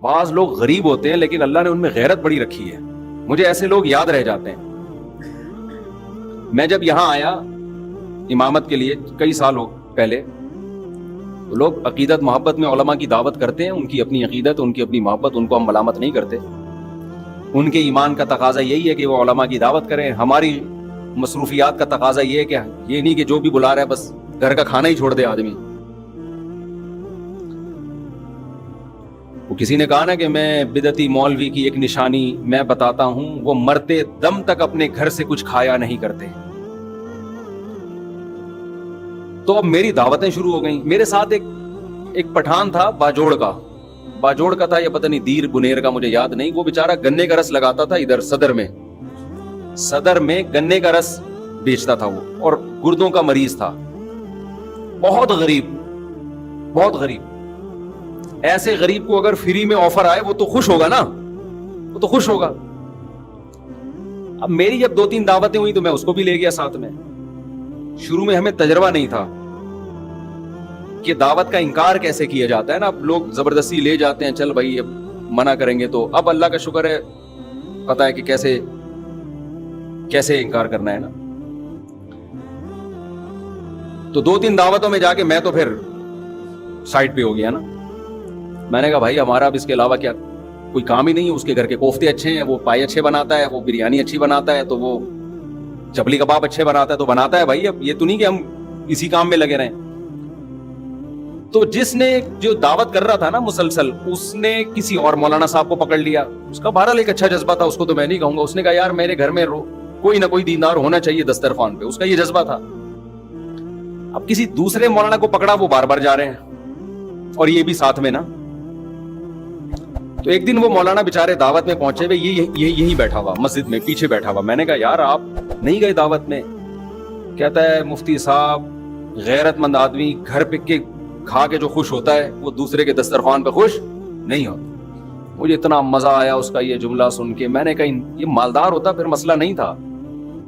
بعض لوگ غریب ہوتے ہیں لیکن اللہ نے ان میں غیرت بڑی رکھی ہے. مجھے ایسے لوگ یاد رہ جاتے ہیں. میں جب یہاں آیا امامت کے لیے کئی سال پہلے، تو لوگ عقیدت محبت میں علماء کی دعوت کرتے ہیں، ان کی اپنی عقیدت، ان کی اپنی محبت، ان کو ہم ملامت نہیں کرتے. ان کے ایمان کا تقاضا یہی ہے کہ وہ علماء کی دعوت کریں. ہماری مصروفیات کا تقاضا یہ ہے کہ یہ نہیں کہ جو بھی بلا رہا ہے بس گھر کا کھانا ہی چھوڑ دے آدمی. وہ کسی نے کہا نا کہ میں بدعتی مولوی کی ایک نشانی میں بتاتا ہوں، وہ مرتے دم تک اپنے گھر سے کچھ کھایا نہیں کرتے. تو اب میری دعوتیں شروع ہو گئیں. میرے ساتھ ایک پٹھان تھا باجوڑ کا تھا یا پتہ نہیں دیر بنیر کا، مجھے یاد نہیں. وہ بیچارہ گنے کا رس لگاتا تھا ادھر صدر میں گنے کا رس بیچتا تھا وہ، اور گردوں کا مریض تھا. بہت غریب. ایسے غریب کو اگر فری میں آفر آئے وہ تو خوش ہوگا نا، وہ تو خوش ہوگا. اب میری جب 2-3 دعوتیں ہوئی تو میں اس کو بھی لے گیا ساتھ میں. شروع میں ہمیں تجربہ نہیں تھا کہ دعوت کا انکار کیسے کیا جاتا ہے نا. اب لوگ زبردستی لے جاتے ہیں، چل بھائی اب منع کریں گے. تو اب اللہ کا شکر ہے پتہ ہے کہ کیسے انکار کرنا ہے نا. تو 2-3 دعوتوں میں جا کے میں تو پھر سائڈ پہ ہو گیا نا. میں نے کہا بھائی ہمارا اب اس کے علاوہ کیا کوئی کام ہی نہیں ہے. اس کے گھر کے کوفتے اچھے ہیں، وہ پائے اچھے بناتا ہے، وہ بریانی اچھی بناتا ہے، تو وہ چپلی کباب اچھے بناتا ہے، تو بناتا ہے بھائی. اب یہ تو نہیں کہ ہم اسی کام میں لگے رہیں. تو جس نے جو دعوت کر رہا تھا نا مسلسل، اس نے کسی اور مولانا صاحب کو پکڑ لیا. اس کا بہرحال ایک اچھا جذبہ تھا، اس کو تو میں نہیں کہوں گا. اس نے کہا یار میرے گھر میں کوئی نہ کوئی دیندار ہونا چاہیے دسترخوان پہ. اس کا یہ جذبہ تھا. اب کسی دوسرے مولانا کو پکڑا، وہ بار بار جا رہے ہیں اور یہ بھی ساتھ میں نا. تو ایک دن وہ مولانا بیچارے دعوت میں پہنچے ہوئے، یہی بیٹھا ہوا مسجد میں پیچھے بیٹھا ہوا. میں نے کہا یار آپ نہیں گئے دعوت میں؟ کہتا ہے مفتی صاحب غیرت مند آدمی گھر پہ کے کھا کے جو خوش ہوتا ہے وہ دوسرے کے دسترخوان پہ خوش نہیں ہوتا. مجھے اتنا مزہ آیا اس کا یہ جملہ سن کے. میں نے کہا یہ مالدار ہوتا پھر مسئلہ نہیں تھا.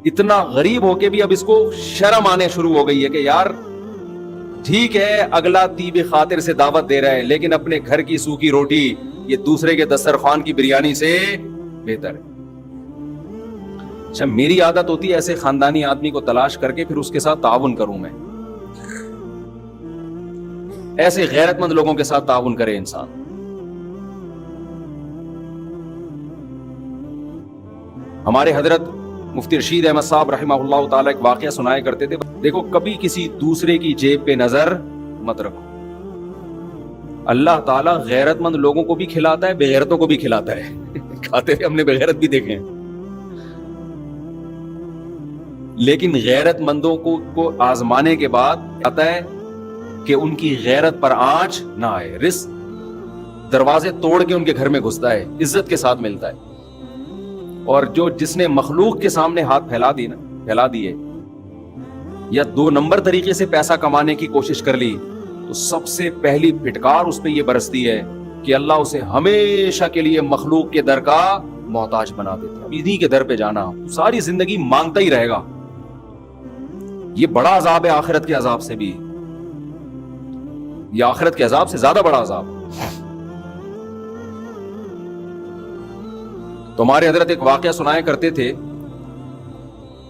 اتنا غریب ہو کے بھی اب اس کو شرم آنے شروع ہو گئی ہے کہ یار ٹھیک ہے اگلا طیب خاطر سے دعوت دے رہا ہے، لیکن اپنے گھر کی سوکھی روٹی یہ دوسرے کے دسترخوان کی بریانی سے بہتر ہے. اچھا میری عادت ہوتی ہے ایسے خاندانی آدمی کو تلاش کر کے پھر اس کے ساتھ تعاون کروں. میں ایسے غیرت مند لوگوں کے ساتھ تعاون کرے انسان. ہمارے حضرت مفتی رشید احمد صاحب رحمہ اللہ تعالی ایک واقعہ سنایا کرتے تھے. دیکھو کبھی کسی دوسرے کی جیب پہ نظر مت رکھو. اللہ تعالیٰ غیرت مند لوگوں کو بھی کھلاتا ہے، بغیرتوں کو بھی کھلاتا ہے. کھاتے ہوئے ہم نے بغیرت بھی دیکھے ہیں. لیکن غیرت مندوں کو آزمانے کے بعد آتا ہے کہ ان کی غیرت پر آنچ نہ آئے. رزق دروازے توڑ کے ان کے گھر میں گھستا ہے، عزت کے ساتھ ملتا ہے. اور جس نے مخلوق کے سامنے ہاتھ پھیلا دیے یا 2 نمبر طریقے سے پیسہ کمانے کی کوشش کر لی، تو سب سے پہلی پھٹکار اس پہ یہ برستی ہے کہ اللہ اسے ہمیشہ کے لیے مخلوق کے در کا محتاج بنا دیتا ہے. انہی کے در پہ جانا، ساری زندگی مانگتا ہی رہے گا. یہ بڑا عذاب ہے آخرت کے عذاب سے بھی. یہ آخرت کے عذاب سے زیادہ بڑا عذاب. تو ہمارے حضرت ایک واقعہ سنایا کرتے تھے.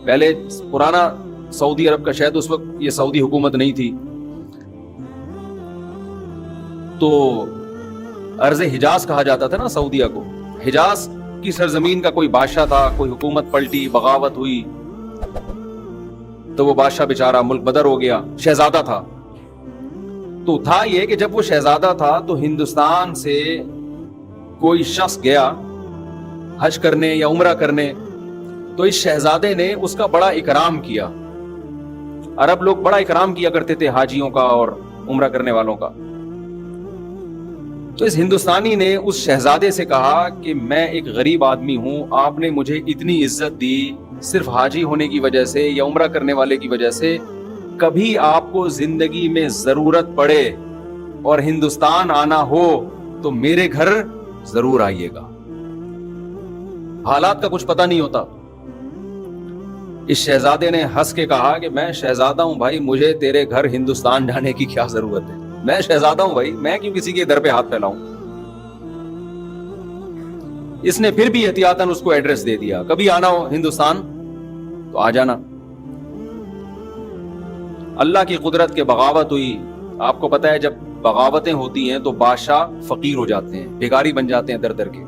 پہلے پرانا سعودی عرب کا، شاید اس وقت یہ سعودی حکومت نہیں تھی، تو ارض حجاز کہا جاتا تھا نا سعودیہ کو. حجاز کی سرزمین کا کوئی بادشاہ تھا، کوئی حکومت پلٹی، بغاوت ہوئی، تو وہ بادشاہ بیچارہ ملک بدر ہو گیا. شہزادہ تھا. تو تھا یہ کہ جب وہ شہزادہ تھا تو ہندوستان سے کوئی شخص گیا حج کرنے یا عمرہ کرنے، تو اس شہزادے نے اس کا بڑا اکرام کیا. عرب لوگ بڑا اکرام کیا کرتے تھے حاجیوں کا اور عمرہ کرنے والوں کا. تو اس ہندوستانی نے اس شہزادے سے کہا کہ میں ایک غریب آدمی ہوں، آپ نے مجھے اتنی عزت دی صرف حاجی ہونے کی وجہ سے یا عمرہ کرنے والے کی وجہ سے. کبھی آپ کو زندگی میں ضرورت پڑے اور ہندوستان آنا ہو تو میرے گھر ضرور آئیے گا. حالات کا کچھ پتہ نہیں ہوتا. اس شہزادے نے ہنس کے کہا کہ میں شہزادہ ہوں بھائی، مجھے تیرے گھر ہندوستان جانے کی کیا ضرورت ہے. میں شہزادہ ہوں بھائی، میں کیوں کسی کے در پہ ہاتھ پھیلاؤں. اس نے پھر بھی احتیاطاً اس کو ایڈریس دے دیا, کبھی آنا ہو ہندوستان تو آ جانا. اللہ کی قدرت کے بغاوت ہوئی. آپ کو پتا ہے جب بغاوتیں ہوتی ہیں تو بادشاہ فقیر ہو جاتے ہیں, بھکاری بن جاتے ہیں در در کے.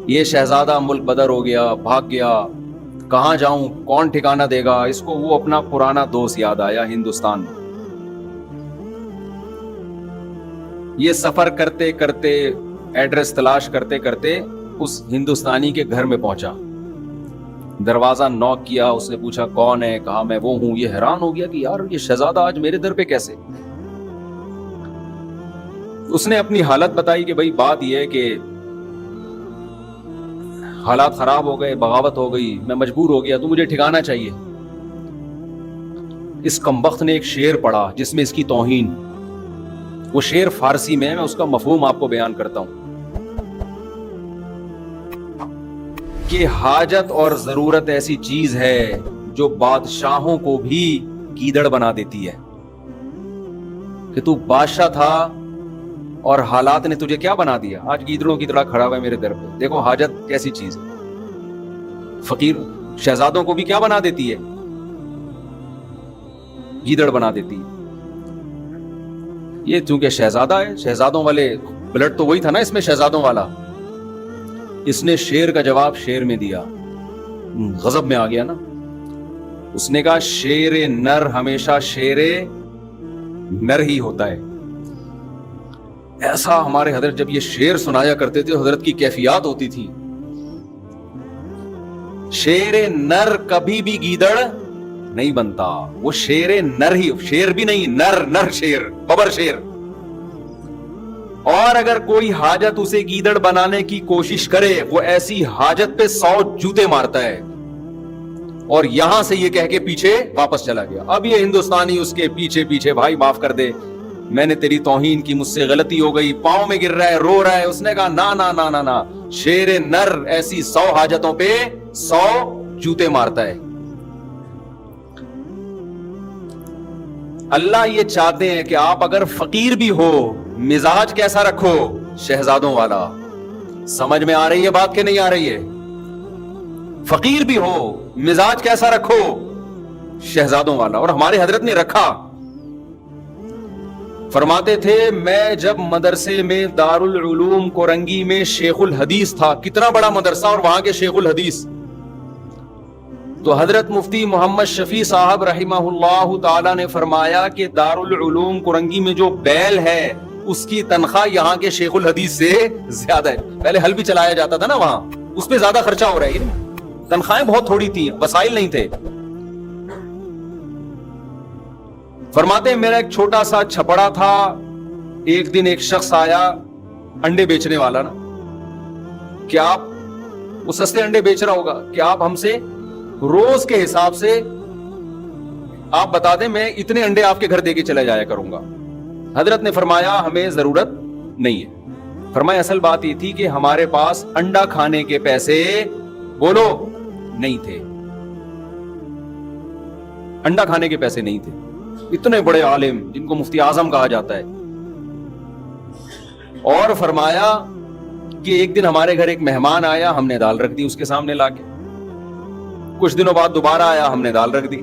یہ شہزادہ ملک بدر ہو گیا, بھاگ گیا, کہاں جاؤں, کون ٹھکانہ دے گا اس کو. وہ اپنا پرانا دوست یاد آیا ہندوستان. یہ سفر کرتے کرتے, ایڈریس تلاش کرتے کرتے اس ہندوستانی کے گھر میں پہنچا. دروازہ نوک کیا, اس نے پوچھا کون ہے, کہا میں وہ ہوں. یہ حیران ہو گیا کہ یار یہ شہزادہ آج میرے در پہ کیسے. اس نے اپنی حالت بتائی کہ بھائی بات یہ ہے کہ حالات خراب ہو گئے, بغاوت ہو گئی, میں مجبور ہو گیا, تو مجھے ٹھکانا چاہیے. اس کمبخت نے ایک شعر پڑھا جس میں اس کی توہین. وہ شعر فارسی میں اس کا مفہوم آپ کو بیان کرتا ہوں کہ حاجت اور ضرورت ایسی چیز ہے جو بادشاہوں کو بھی گیدڑ بنا دیتی ہے. کہ تو بادشاہ تھا اور حالات نے تجھے کیا بنا دیا, آج گیدڑوں کی طرح کھڑا ہوا ہے میرے در پہ. دیکھو حاجت کیسی چیز ہے. فقیر شہزادوں کو بھی کیا بنا دیتی ہے, گیدڑ بنا دیتی ہے. یہ چونکہ شہزادہ ہے, شہزادوں والے بلڈ تو وہی تھا نا اس میں, شہزادوں والا. اس نے شیر کا جواب شیر میں دیا. غضب میں آ گیا نا. اس نے کہا شیر نر ہمیشہ شیر نر ہی ہوتا ہے. ایسا ہمارے حضرت جب یہ شعر سنایا کرتے تھے, حضرت کی کیفیات ہوتی تھی. شیر نر کبھی بھی گیدڑ نہیں بنتا, وہ شیر نر ہی, شیر بھی نہیں, نر نر شیر, ببر شیر. اور اگر کوئی حاجت اسے گیدڑ بنانے کی کوشش کرے, وہ ایسی حاجت پہ 100 جوتے مارتا ہے. اور یہاں سے یہ کہہ کے پیچھے واپس چلا گیا. اب یہ ہندوستانی اس کے پیچھے پیچھے, بھائی معاف کر دے, میں نے تیری توہین کی, مجھ سے غلطی ہو گئی, پاؤں میں گر رہا ہے, رو رہا ہے. اس نے کہا نا نا نا نا نا, شیر نر ایسی 100 حاجتوں پہ 100 جوتے مارتا ہے. اللہ یہ چاہتے ہیں کہ آپ اگر فقیر بھی ہو, مزاج کیسا رکھو, شہزادوں والا. سمجھ میں آ رہی ہے بات کہ نہیں آ رہی ہے؟ فقیر بھی ہو, مزاج کیسا رکھو, شہزادوں والا. اور ہمارے حضرت نے رکھا. فرماتے تھے میں جب مدرسے میں دارالعلوم کورنگی میں شیخ الحدیث تھا, کتنا بڑا مدرسہ اور وہاں کے شیخ الحدیث, تو حضرت مفتی محمد شفیع صاحب رحمہ اللہ تعالی نے فرمایا کہ دارالعلوم کورنگی میں جو بیل ہے اس کی تنخواہ یہاں کے شیخ الحدیث سے زیادہ ہے. پہلے حل بھی چلایا جاتا تھا نا وہاں, اس پہ زیادہ خرچہ ہو رہا ہے. تنخواہیں بہت تھوڑی تھی, وسائل نہیں تھے. فرماتے میرا ایک چھوٹا سا چھپڑا تھا. ایک دن ایک شخص آیا, انڈے بیچنے والا نا, کہ آپ, وہ سستے انڈے بیچ رہا ہوگا, کہ آپ ہم سے روز کے حساب سے آپ بتا دیں, میں اتنے انڈے آپ کے گھر دے کے چلا جایا کروں گا. حضرت نے فرمایا ہمیں ضرورت نہیں ہے. فرمایا اصل بات یہ تھی کہ ہمارے پاس انڈا کھانے کے پیسے, بولو, نہیں تھے. انڈا کھانے کے پیسے نہیں تھے. اتنے بڑے عالم جن کو مفتی اعظم کہا جاتا ہے. اور فرمایا کہ ایک دن ہمارے گھر ایک مہمان آیا, ہم نے دال رکھ دی اس کے سامنے لا کے. کچھ دنوں بعد دوبارہ آیا, ہم نے دال رکھ دی.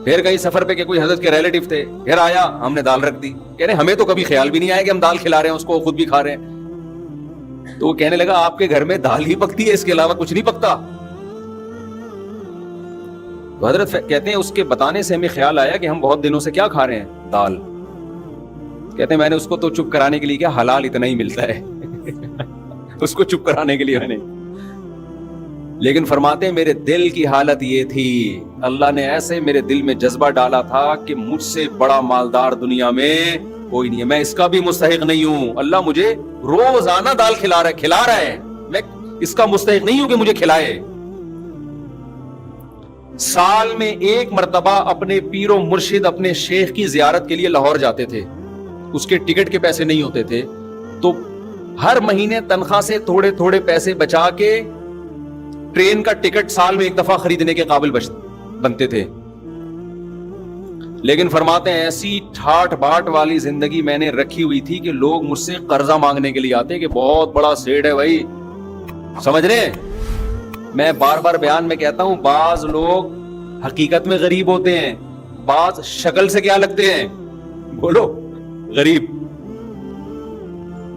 پھر کہیں سفر پہ کہ کوئی حضرت کے ریلیٹیو تھے, پھر آیا, ہم نے دال رکھ دی. کہہ رہے ہمیں تو کبھی خیال بھی نہیں آیا کہ ہم دال کھلا رہے ہیں اس کو, خود بھی کھا رہے ہیں. تو وہ کہنے لگا آپ کے گھر میں دال ہی پکتی ہے, اس کے علاوہ کچھ نہیں پکتا. تو حضرت کہتے ہیں اس کے بتانے سے ہمیں خیال آیا کہ ہم بہت دنوں سے کیا کھا رہے ہیں, دال. کہتے ہیں میں نے اس کو تو چپ کرانے کے لیے کیا, حلال اتنا ہی ملتا ہے اس کو چپ کرانے کے لیے میں نے. لیکن فرماتے ہیں میرے دل کی حالت یہ تھی, اللہ نے ایسے میرے دل میں جذبہ ڈالا تھا کہ مجھ سے بڑا مالدار دنیا میں کوئی نہیں ہے, میں اس کا بھی مستحق نہیں ہوں. اللہ مجھے روزانہ دال کھلا رہا ہے, میں اس کا مستحق نہیں ہوں کہ مجھے کھلائے. سال میں ایک مرتبہ اپنے پیر و مرشد, اپنے شیخ کی زیارت کے لیے لاہور جاتے تھے. اس کے ٹکٹ کے پیسے نہیں ہوتے تھے, تو ہر مہینے تنخواہ سے تھوڑے تھوڑے پیسے بچا کے ٹرین کا ٹکٹ سال میں ایک دفعہ خریدنے کے قابل بنتے تھے. لیکن فرماتے ہیں ایسی ٹھاٹ باٹ والی زندگی میں نے رکھی ہوئی تھی کہ لوگ مجھ سے قرضہ مانگنے کے لیے آتے کہ بہت بڑا سیٹ ہے بھائی, سمجھ رہے ہیں. میں بار بار بیان میں کہتا ہوں, بعض لوگ حقیقت میں غریب ہوتے ہیں, بعض شکل سے کیا لگتے ہیں, بولو غریب.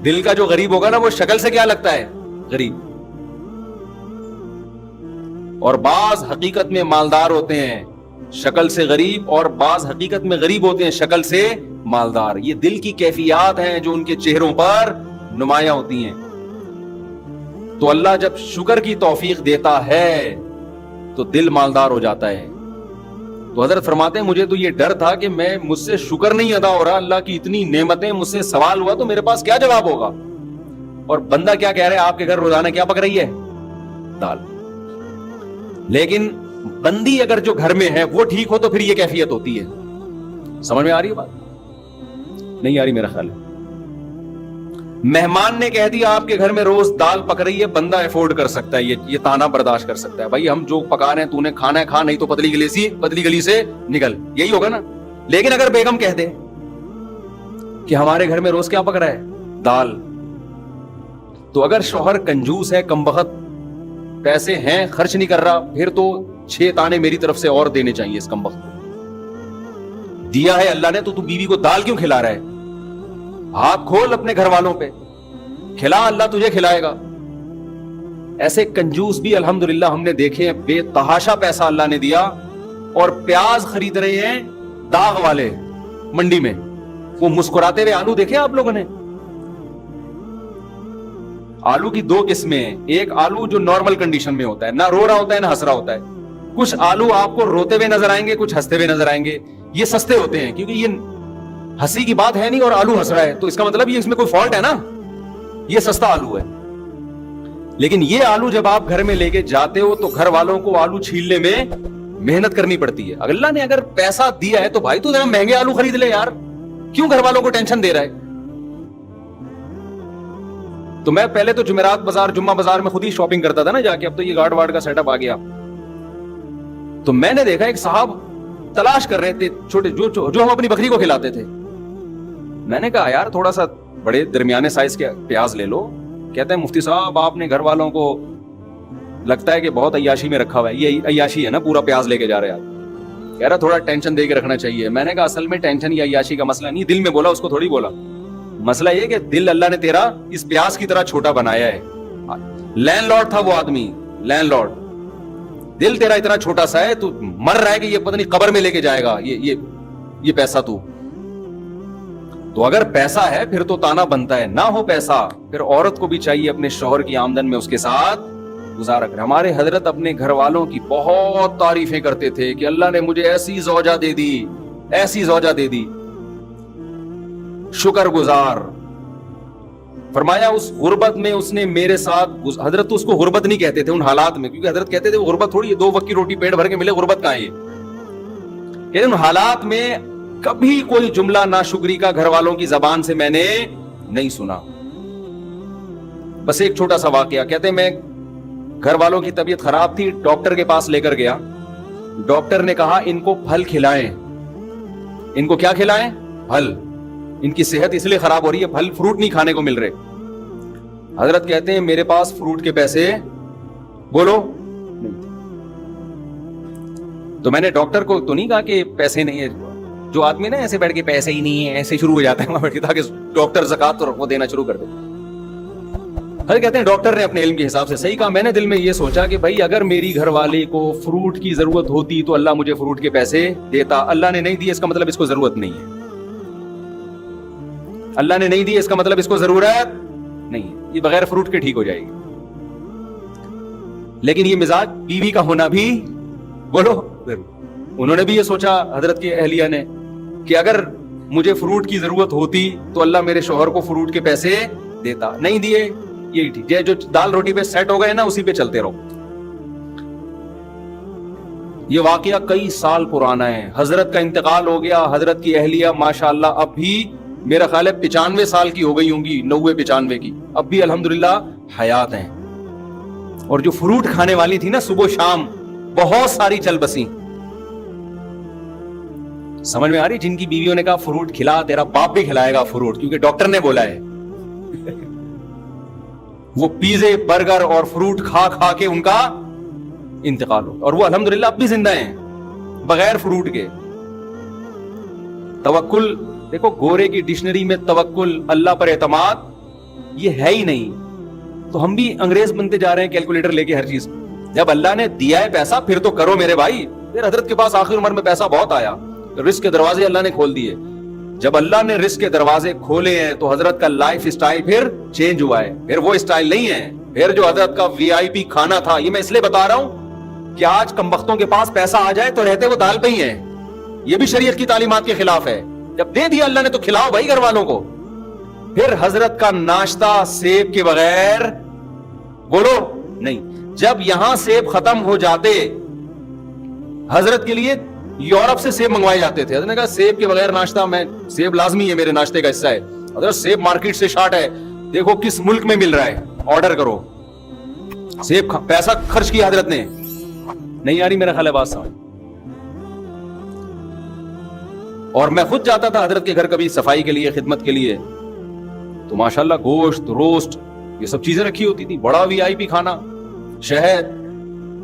دل کا جو غریب ہوگا نا وہ شکل سے کیا لگتا ہے, غریب. اور بعض حقیقت میں مالدار ہوتے ہیں شکل سے غریب, اور بعض حقیقت میں غریب ہوتے ہیں شکل سے مالدار. یہ دل کی کیفیات ہیں جو ان کے چہروں پر نمایاں ہوتی ہیں. تو اللہ جب شکر کی توفیق دیتا ہے تو دل مالدار ہو جاتا ہے. تو حضرت فرماتے ہیں مجھے تو یہ ڈر تھا کہ میں مجھ سے شکر نہیں ادا ہو رہا, اللہ کی اتنی نعمتیں, مجھ سے سوال ہوا تو میرے پاس کیا جواب ہوگا. اور بندہ کیا کہہ رہا ہے, آپ کے گھر روزانہ کیا پک رہی ہے, دال. لیکن بندی اگر جو گھر میں ہے وہ ٹھیک ہو تو پھر یہ کیفیت ہوتی ہے. سمجھ میں آ رہی ہے بات, نہیں آ رہی میرا خیال ہے. مہمان نے کہہ دیا آپ کے گھر میں روز دال پک رہی ہے, بندہ افورڈ کر سکتا ہے, یہ تانا برداشت کر سکتا ہے, بھائی ہم جو پکا رہے ہیں تو نے کھانا ہے کھا, نہیں تو پتلی گلی سے نکل, یہی ہوگا نا. لیکن اگر بیگم کہہ دے کہ ہمارے گھر میں روز کیا پک رہا ہے, دال, تو اگر شوہر کنجوس ہے, کم بخت پیسے ہیں, خرچ نہیں کر رہا, پھر تو 6 تانے میری طرف سے اور دینے چاہیے اس کم بخت کو. دیا ہے اللہ نے تو بیوی کو دال کیوں کھلا رہا ہے, ہاتھ کھول اپنے گھر والوں پہ, کھلا, اللہ تجھے کھلائے گا. ایسے کنجوس بھی الحمدللہ ہم نے دیکھے ہیں, بے تحاشا پیسہ اللہ نے دیا اور پیاز خرید رہے ہیں داغ والے منڈی میں, وہ مسکراتے ہوئے آلو دیکھے آپ لوگوں نے. آلو کی 2 قسمیں, ایک آلو جو نارمل کنڈیشن میں ہوتا ہے, نہ رو رہا ہوتا ہے نہ ہنس رہا ہوتا ہے. کچھ آلو آپ کو روتے ہوئے نظر آئیں گے, کچھ ہنستے ہوئے نظر آئیں گے. یہ سستے ہوتے ہیں کیونکہ یہ ہنسی کی بات ہے نہیں اور آلو ہنس رہا ہے, تو اس کا مطلب یہ اس میں کوئی فالٹ ہے نا, یہ سستا آلو ہے. لیکن یہ آلو جب آپ گھر میں لے کے جاتے ہو تو گھر والوں کو آلو چھیلنے میں محنت کرنی پڑتی ہے. اللہ نے اگر پیسہ دیا ہے تو بھائی تو ذرا مہنگے آلو خرید لے یار, کیوں گھر والوں کو ٹینشن دے رہا ہے. تو میں پہلے تو جمعرات بازار, جمعہ بازار میں خود ہی شاپنگ کرتا تھا نا جا کے, اب تو یہ گارڈ وارڈ کا سیٹ اپ آ گیا. تو میں نے دیکھا ایک صاحب تلاش کر رہے تھے چھوٹے جو ہم اپنی بکری کو کھلاتے تھے. میں نے کہا یار تھوڑا سا بڑے درمیانے سائز کے پیاز لے لو. کہتے ہیں مفتی صاحب آپ نے گھر والوں کو لگتا ہے کہ بہت عیاشی میں رکھا ہوا ہے. یہ عیاشی ہے نا, پورا پیاز لے کے جا رہے آپ. کہہ رہا تھوڑا ٹینشن دے کے رکھنا چاہیے. میں نے کہا اصل میں ٹینشن یا عیاشی کا مسئلہ نہیں, دل میں بولا, اس کو تھوڑی بولا. مسئلہ یہ کہ دل اللہ نے تیرا اس پیاز کی طرح چھوٹا بنایا ہے. لینڈ لارڈ تھا وہ آدمی, لینڈ لارڈ, دل تیرا اتنا چھوٹا سا ہے, تو مر رہا ہے کہ یہ پتہ نہیں قبر میں لے کے جائے گا یہ پیسہ. تو اگر پیسہ ہے پھر تو تانا بنتا ہے, نہ ہو پیسہ پھر عورت کو بھی چاہیے اپنے شوہر کی آمدن میں اس کے ساتھ گزارا کرے. ہمارے حضرت اپنے گھر والوں کی بہت تعریفیں کرتے تھے کہ اللہ نے مجھے ایسی زوجہ دے دی, ایسی زوجہ دے دی, شکر گزار. فرمایا اس غربت میں اس نے میرے ساتھ, حضرت تو اس کو غربت نہیں کہتے تھے ان حالات میں, کیونکہ حضرت کہتے تھے وہ غربت تھوڑی ہے, 2 وقت کی روٹی پیٹ بھر کے ملے, غربت کہاں ہے یہ. کہ ان حالات میں کبھی کوئی جملہ ناشکری کا گھر والوں کی زبان سے میں نے نہیں سنا. بس ایک چھوٹا سا واقعہ. کہتے ہیں میں گھر والوں کی طبیعت خراب تھی, ڈاکٹر کے پاس لے کر گیا. ڈاکٹر نے کہا ان کو پھل کھلائیں. ان کو کیا کھلائیں؟ پھل. ان کی صحت اس لیے خراب ہو رہی ہے, پھل فروٹ نہیں کھانے کو مل رہے. حضرت کہتے ہیں میرے پاس فروٹ کے پیسے بولو نہیں. تو میں نے ڈاکٹر کو تو نہیں کہا کہ پیسے نہیں ہے. جو آدمی نا ایسے بیٹھ کے پیسے ہی نہیں ہے ایسے شروع ہو جاتا ہے وہاں بیٹھ کے, تاکہ ڈاکٹر زکات تو وہ دینا شروع کر دے. حضرت کہتے ہیں ڈاکٹر نے اپنے علم کے حساب سے صحیح کہا. میں نے دل میں یہ سوچا کہ بھائی اگر میری گھر والی کو فروٹ کی ضرورت ہوتی تو اللہ مجھے فروٹ کے پیسے دیتا. اللہ نے نہیں دیے, اس کا مطلب اس کو ضرورت نہیں ہے. اللہ نے نہیں دی اس کا مطلب اس کو ضرورت نہیں ہے, یہ بغیر فروٹ کے ٹھیک ہو جائے گی. لیکن یہ مزاج بیوی کا ہونا بھی بولو ضرور. انہوں نے بھی یہ سوچا حضرت کی اہلیہ نے کہ اگر مجھے فروٹ کی ضرورت ہوتی تو اللہ میرے شوہر کو فروٹ کے پیسے دیتا. نہیں دیے, یہی ٹھیک ہے, جو دال روٹی پہ سیٹ ہو گئے نا اسی پہ چلتے رہو. یہ واقعہ کئی سال پرانا ہے. حضرت کا انتقال ہو گیا. حضرت کی اہلیہ ماشاءاللہ اب بھی میرا خیال ہے 95 سال کی ہو گئی ہوں گی, 90-95 کی, اب بھی الحمدللہ حیات ہیں. اور جو فروٹ کھانے والی تھی نا صبح شام, بہت ساری چل بسی. سمجھ میں آ رہی؟ جن کی بیویوں نے کہا فروٹ کھلا، تیرا باپ بھی کھلائے گا فروٹ کیونکہ ڈاکٹر نے بولا ہے، وہ پیزے برگر اور فروٹ کھا کھا کے ان کا انتقال ہو، اور وہ الحمدللہ اب بھی زندہ ہیں بغیر فروٹ کے۔ توکل دیکھو، گورے کی ڈکشنری میں توکل، اللہ پر اعتماد، یہ ہے ہی نہیں، تو ہم بھی انگریز بنتے جا رہے ہیں کیلکولیٹر لے کے ہر چیز۔ جب اللہ نے دیا ہے پیسہ پھر تو کرو میرے بھائی۔ پھر حضرت کے پاس آخر عمر میں پیسہ بہت آیا، رزق کے دروازے اللہ نے کھول دیے۔ جب اللہ نے رزق کے دروازے کھولے ہیں تو حضرت کا لائف اسٹائل پھر چینج ہوا ہے، پھر وہ اسٹائل نہیں ہے، پھر جو حضرت کا وی آئی پی کھانا تھا۔ یہ میں اس لیے بتا رہا ہوں کہ آج کم بختوں کے پاس پیسہ آ جائے تو رہتے وہ دال پہ ہی ہیں، یہ بھی شریعت کی تعلیمات کے خلاف ہے۔ جب دے دیا اللہ نے تو کھلاؤ بھائی گھر والوں کو۔ پھر حضرت کا ناشتہ سیب کے بغیر، بولو نہیں، جب یہاں سیب ختم ہو جاتے، حضرت کے لیے یورپ سے سیب منگوائے جاتے تھے۔ حضرت نے کہا سیب کے بغیر ناشتہ، میں سیب لازمی ہے میرے ناشتے کا حصہ ہے۔ حضرت سیب مارکیٹ سے شارٹ ہے، دیکھو کس ملک میں مل رہا ہے، آرڈر کرو۔ سیب پیسہ خرچ کیا حضرت نے۔ نہیں آ رہی میرا خیال ہے بات سمجھ؟ اور میں خود جاتا تھا حضرت کے گھر کبھی صفائی کے لیے، خدمت کے لیے، تو ماشاءاللہ گوشت، روسٹ، یہ سب چیزیں رکھی ہوتی تھی، بڑا وی آئی پی کھانا، شہد،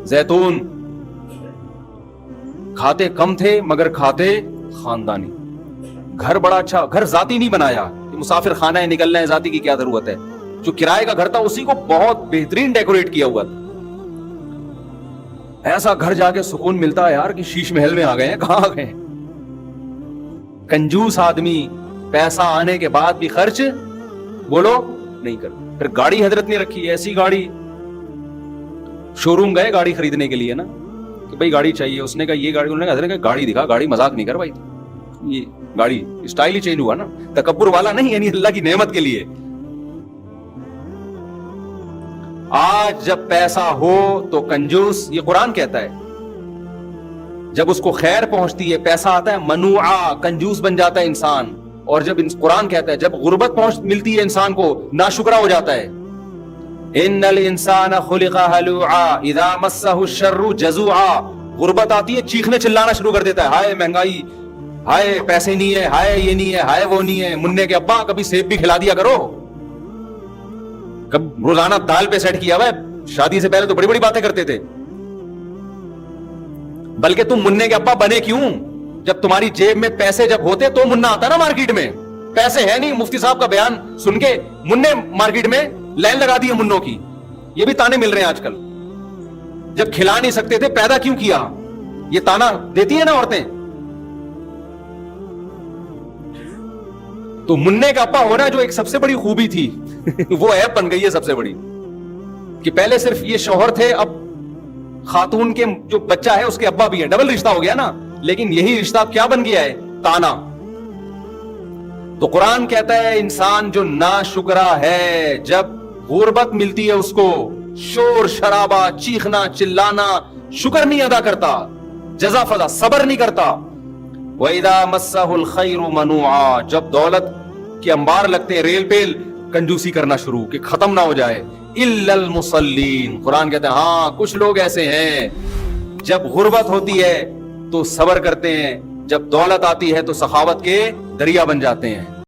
زیتون، کھاتے کم تھے مگر کھاتے خاندانی۔ گھر بڑا اچھا، گھر ذاتی نہیں بنایا کہ مسافر خانہ ہے نکلنا ہے، ذاتی کی کیا ضرورت ہے۔ جو کرائے کا گھر تھا اسی کو بہت بہترین ڈیکوریٹ کیا ہوا تھا۔ ایسا گھر جا کے سکون ملتا ہے یار کہ شیش محل میں آ گئے ہیں، کہاں آ گئے ہیں۔ کنجوس آدمی پیسہ آنے کے بعد بھی خرچ، بولو نہیں کرتا۔ پھر گاڑی حضرت نے رکھی، ایسی گاڑی، شو روم گئے گاڑی خریدنے کے لیے نا، کہ بھائی گاڑی چاہیے، اس نے کہا یہ گاڑی، انہوں نے کہا حضرت گاڑی دکھا، گاڑی مذاق نہیں کر بھائی، یہ گاڑی اسٹائل ہی چینج ہوا نا، تکبر والا نہیں، یعنی اللہ کی نعمت کے لیے۔ آج جب پیسہ ہو تو کنجوس، یہ قرآن کہتا ہے، جب اس کو خیر پہنچتی ہے، پیسہ آتا ہے، منوعا، کنجوس بن جاتا ہے انسان۔ اور جب قرآن کہتا ہے جب غربت ملتی ہے انسان کو، ناشکرا ہو جاتا ہے۔ ان الانسان خلق ہلوعا اذا مسہ الشر جزوعا، غربت آتی ہے چیخنے چلانا شروع کر دیتا ہے، ہائے مہنگائی، ہائے پیسے نہیں ہے، ہائے یہ نہیں ہے، ہائے وہ نہیں ہے۔ منع کے ابا کبھی سیب بھی کھلا دیا کرو، کب روزانہ دال پہ سیٹ کیا ہوا ہے، شادی سے پہلے تو بڑی بڑی باتیں کرتے تھے۔ بلکہ تم منع کے ابا بنے کیوں؟ جب تمہاری جیب میں پیسے جب ہوتے تو منع آتا نا مارکیٹ میں، پیسے ہے نہیں، مفتی صاحب کا بیان سن کے منع مارکیٹ میں لائن لگا دی ہے منوں کی۔ یہ بھی تانے مل رہے ہیں آج کل، جب کھلا نہیں سکتے تھے پیدا کیوں کیا، یہ تانا دیتی ہیں نا عورتیں۔ تو منع کا ابا ہونا جو ایک سب سے بڑی خوبی تھی وہ عیب بن گئی ہے سب سے بڑی، کہ پہلے صرف یہ شوہر تھے، اب خاتون کے جو بچہ ہے اس کے ابا بھی ہے، ڈبل رشتہ ہو گیا نا۔ لیکن یہی رشتہ کیا بن گیا ہے؟ تانا۔ تو قرآن کہتا ہے انسان جو ناشکرا ہے، جب غربت ملتی ہے اس کو، شور شرابہ، چیخنا چلانا، شکر نہیں ادا کرتا، جزا فضا صبر نہیں کرتا۔ وَإِذَا مَسَّهُ الْخَيْرُ مَنُوعًا، جب دولت کے انبار لگتے ہیں، ریل پیل، کنجوسی کرنا شروع کہ ختم نہ ہو جائے۔ إِلَّا الْمُصَلِّينَ، قرآن کہتے ہیں ہاں کچھ لوگ ایسے ہیں جب غربت ہوتی ہے تو صبر کرتے ہیں، جب دولت آتی ہے تو سخاوت کے دریا بن جاتے ہیں۔